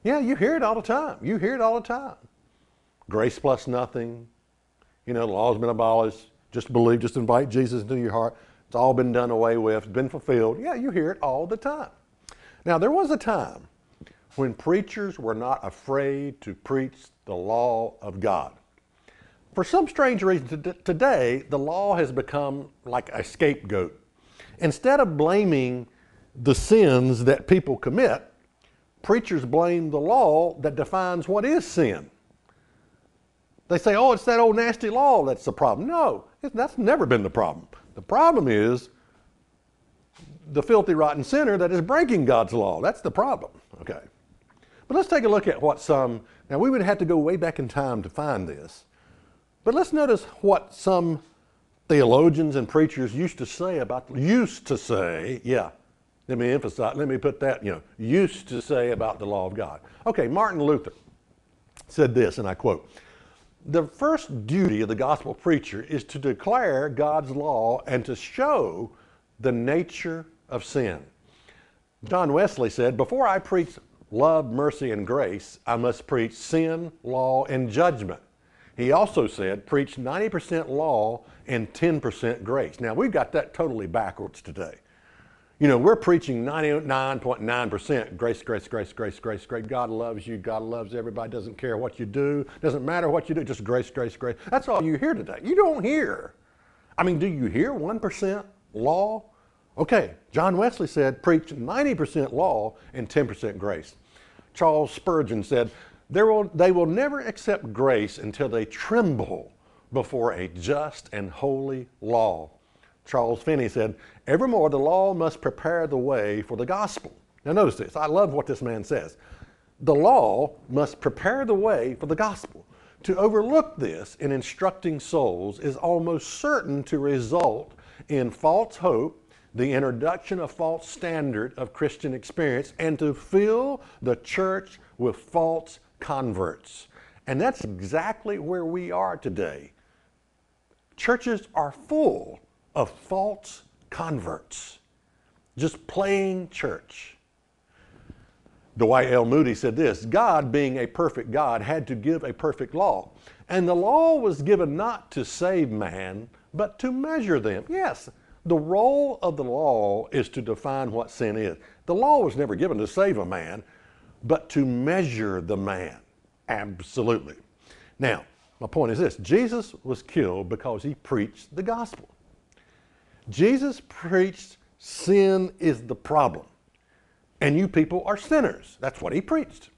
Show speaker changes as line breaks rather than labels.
Yeah, you hear it all the time. You hear it all the time. Grace plus nothing. You know, the law's been abolished. Just believe, just invite Jesus into your heart. It's all been done away with, it's been fulfilled. Yeah, you hear it all the time. Now, there was a time when preachers were not afraid to preach the law of God. For some strange reason, today, the law has become like a scapegoat. Instead of blaming the sins that people commit, preachers blame the law that defines what is sin. They say, oh, it's that old nasty law that's the problem. No, that's never been the problem. The problem is the filthy, rotten sinner that is breaking God's law. That's the problem, okay? But let's take a look at what now we would have to go way back in time to find this, but let's notice what some theologians and preachers used to say, yeah, let me emphasize, let me put that, used to say about the law of God. Okay, Martin Luther said this, and I quote, "The first duty of the gospel preacher is to declare God's law and to show the nature of sin." John Wesley said, "Before I preach love, mercy, and grace, I must preach sin, law, and judgment." He also said, preach 90% law and 10% grace. Now, we've got that totally backwards today. We're preaching 99.9% grace, grace, grace, grace, grace, grace. God loves you. God loves everybody. Doesn't care what you do. Doesn't matter what you do. Just grace, grace, grace. That's all you hear today. You don't hear. Do you hear 1% law? Okay, John Wesley said, preach 90% law and 10% grace. Charles Spurgeon said, they will never accept grace until they tremble before a just and holy law. Charles Finney said, evermore the law must prepare the way for the gospel. Now notice this, I love what this man says. The law must prepare the way for the gospel. To overlook this in instructing souls is almost certain to result in false hope, the introduction of false standard of Christian experience, and to fill the church with false converts. And that's exactly where we are today. Churches are full of false converts, just playing church. Dwight L. Moody said this, God, being a perfect God, had to give a perfect law. And the law was given not to save man, but to measure them. Yes, the role of the law is to define what sin is. The law was never given to save a man, but to measure the man. Absolutely. Now, my point is this, Jesus was killed because he preached the gospel. Jesus preached sin is the problem, and you people are sinners. That's what he preached.